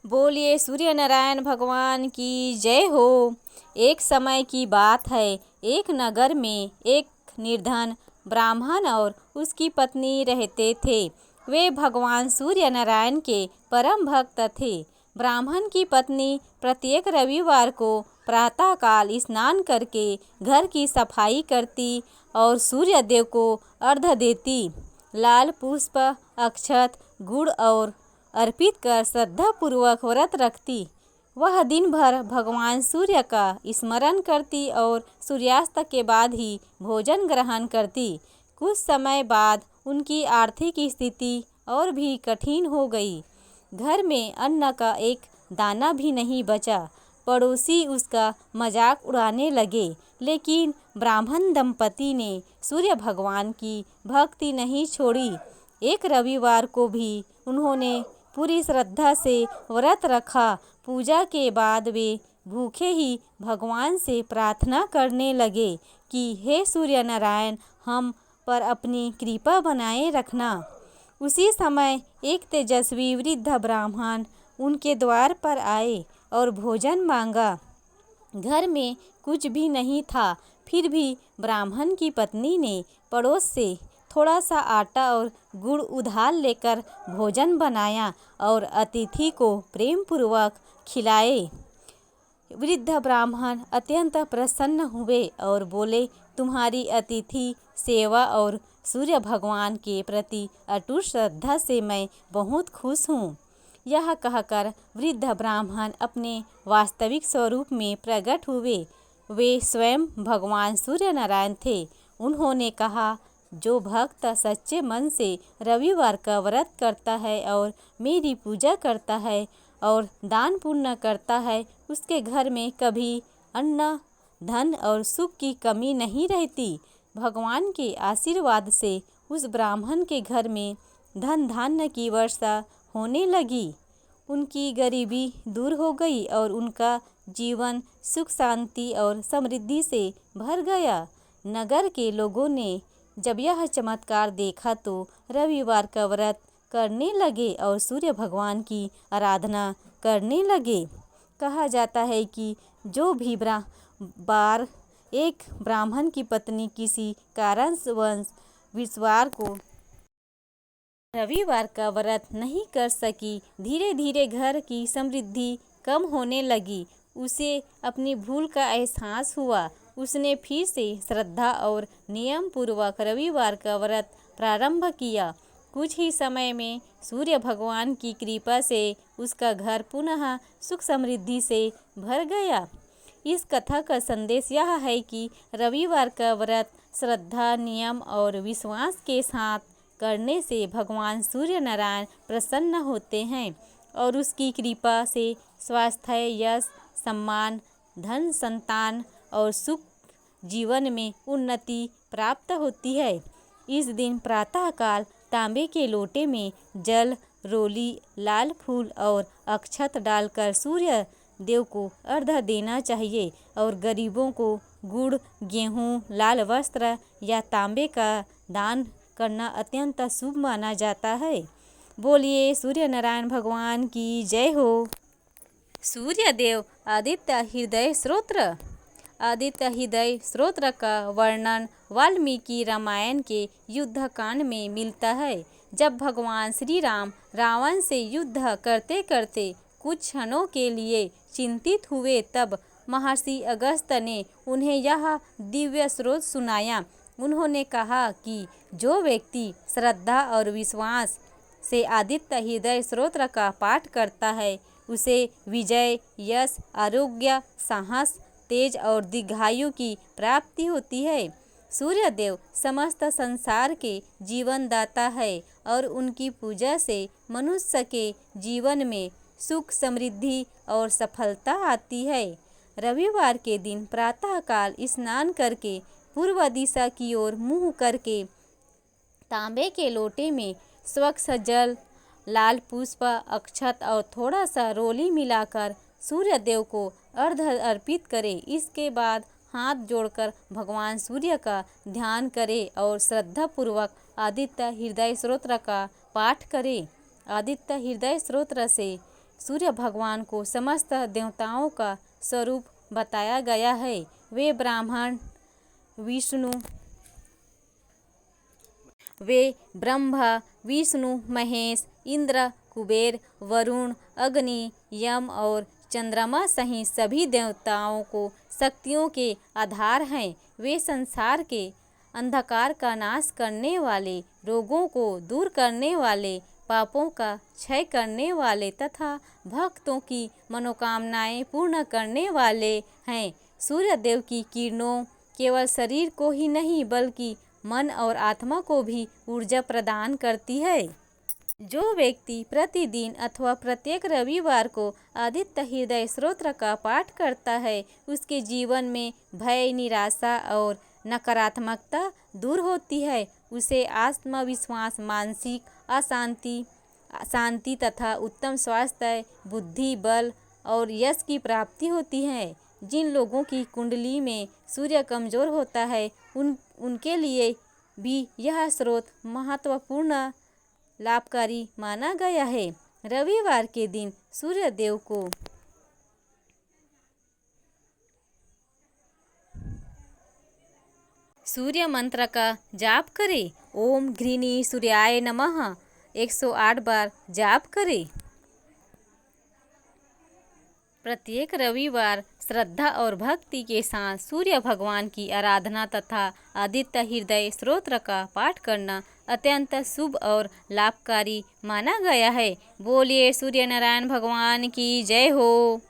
बोलिए सूर्य नारायण भगवान की जय हो। एक समय की बात है, एक नगर में एक निर्धन ब्राह्मण और उसकी पत्नी रहते थे। वे भगवान सूर्य नारायण के परम भक्त थे। ब्राह्मण की पत्नी प्रत्येक रविवार को प्रातःकाल स्नान करके घर की सफाई करती और सूर्य देव को अर्घ्य देती। लाल पुष्प, अक्षत, गुड़ और अर्पित कर श्रद्धापूर्वक व्रत रखती। वह दिन भर भगवान सूर्य का स्मरण करती और सूर्यास्त के बाद ही भोजन ग्रहण करती। कुछ समय बाद उनकी आर्थिक स्थिति और भी कठिन हो गई। घर में अन्न का एक दाना भी नहीं बचा। पड़ोसी उसका मजाक उड़ाने लगे, लेकिन ब्राह्मण दंपति ने सूर्य भगवान की भक्ति नहीं छोड़ी। एक रविवार को भी उन्होंने पूरी श्रद्धा से व्रत रखा। पूजा के बाद वे भूखे ही भगवान से प्रार्थना करने लगे कि हे सूर्य नारायण, हम पर अपनी कृपा बनाए रखना। उसी समय एक तेजस्वी वृद्ध ब्राह्मण उनके द्वार पर आए और भोजन मांगा। घर में कुछ भी नहीं था, फिर भी ब्राह्मण की पत्नी ने पड़ोस से थोड़ा सा आटा और गुड़ उधार लेकर भोजन बनाया और अतिथि को प्रेम पूर्वक खिलाए। वृद्ध ब्राह्मण अत्यंत प्रसन्न हुए और बोले, तुम्हारी अतिथि सेवा और सूर्य भगवान के प्रति अटूट श्रद्धा से मैं बहुत खुश हूँ। यह कहकर वृद्ध ब्राह्मण अपने वास्तविक स्वरूप में प्रकट हुए। वे स्वयं भगवान सूर्य नारायण थे। उन्होंने कहा, जो भक्त सच्चे मन से रविवार का व्रत करता है और मेरी पूजा करता है और दान पुण्य करता है, उसके घर में कभी अन्न, धन और सुख की कमी नहीं रहती। भगवान के आशीर्वाद से उस ब्राह्मण के घर में धन धान्य की वर्षा होने लगी। उनकी गरीबी दूर हो गई और उनका जीवन सुख शांति और समृद्धि से भर गया। नगर के लोगों ने जब यह चमत्कार देखा तो रविवार का व्रत करने लगे और सूर्य भगवान की आराधना करने लगे। कहा जाता है कि जो भी बार एक ब्राह्मण की पत्नी किसी कारणवश विश्वार को रविवार का व्रत नहीं कर सकी, धीरे धीरे घर की समृद्धि कम होने लगी। उसे अपनी भूल का एहसास हुआ। उसने फिर से श्रद्धा और नियम पूर्वक रविवार का व्रत प्रारंभ किया। कुछ ही समय में सूर्य भगवान की कृपा से उसका घर पुनः सुख समृद्धि से भर गया। इस कथा का संदेश यह है कि रविवार का व्रत श्रद्धा, नियम और विश्वास के साथ करने से भगवान सूर्य नारायण प्रसन्न होते हैं और उसकी कृपा से स्वास्थ्य, यश, सम्मान, धन, संतान और सुख जीवन में उन्नति प्राप्त होती है। इस दिन प्रातःकाल तांबे के लोटे में जल, रोली, लाल फूल और अक्षत डालकर सूर्य देव को अर्घ्य देना चाहिए और गरीबों को गुड़, गेहूँ, लाल वस्त्र या तांबे का दान करना अत्यंत शुभ माना जाता है। बोलिए सूर्य नारायण भगवान की जय हो। सूर्य देव आदित्य हृदय स्तोत्र। आदित्य हृदय स्तोत्र का वर्णन वाल्मीकि रामायण के युद्ध कांड में मिलता है। जब भगवान श्री राम रावण से युद्ध करते करते कुछ क्षणों के लिए चिंतित हुए, तब महर्षि अगस्त्य ने उन्हें यह दिव्य स्रोत सुनाया। उन्होंने कहा कि जो व्यक्ति श्रद्धा और विश्वास से आदित्य हृदय स्तोत्र का पाठ करता है, उसे विजय, यश, आरोग्य, साहस, तेज और दीर्घायु की प्राप्ति होती है। सूर्य देव समस्त संसार के जीवनदाता है और उनकी पूजा से मनुष्य के जीवन में सुख, समृद्धि और सफलता आती है। रविवार के दिन प्रातःकाल स्नान करके पूर्व दिशा की ओर मुंह करके तांबे के लोटे में स्वच्छ जल, लाल पुष्प, अक्षत और थोड़ा सा रोली मिलाकर सूर्य देव को अर्घ्य अर्पित करें। इसके बाद हाथ जोड़कर भगवान सूर्य का ध्यान करें और श्रद्धापूर्वक आदित्य हृदय स्तोत्र का पाठ करें। आदित्य हृदय स्तोत्र से सूर्य भगवान को समस्त देवताओं का स्वरूप बताया गया है। वे ब्रह्मा, विष्णु, महेश, इंद्र, कुबेर, वरुण, अग्नि, यम और चंद्रमा सहित सभी देवताओं को शक्तियों के आधार हैं। वे संसार के अंधकार का नाश करने वाले, रोगों को दूर करने वाले, पापों का क्षय करने वाले तथा भक्तों की मनोकामनाएं पूर्ण करने वाले हैं। सूर्य देव की किरणों केवल शरीर को ही नहीं बल्कि मन और आत्मा को भी ऊर्जा प्रदान करती है। जो व्यक्ति प्रतिदिन अथवा प्रत्येक रविवार को आदित्य हृदय स्तोत्र का पाठ करता है, उसके जीवन में भय, निराशा और नकारात्मकता दूर होती है। उसे आत्मविश्वास, मानसिक शांति तथा उत्तम स्वास्थ्य, बुद्धि, बल और यश की प्राप्ति होती है। जिन लोगों की कुंडली में सूर्य कमजोर होता है, उनके लिए भी यह स्रोत महत्वपूर्ण लाभकारी माना गया है। रविवार के दिन सूर्य देव को सूर्य मंत्र का जाप करें। ओम घृणी सूर्याय नमः 108 बार जाप करें। प्रत्येक रविवार श्रद्धा और भक्ति के साथ सूर्य भगवान की आराधना तथा आदित्य हृदय स्तोत्र का पाठ करना अत्यंत शुभ और लाभकारी माना गया है। बोलिए सूर्य नारायण भगवान की जय हो।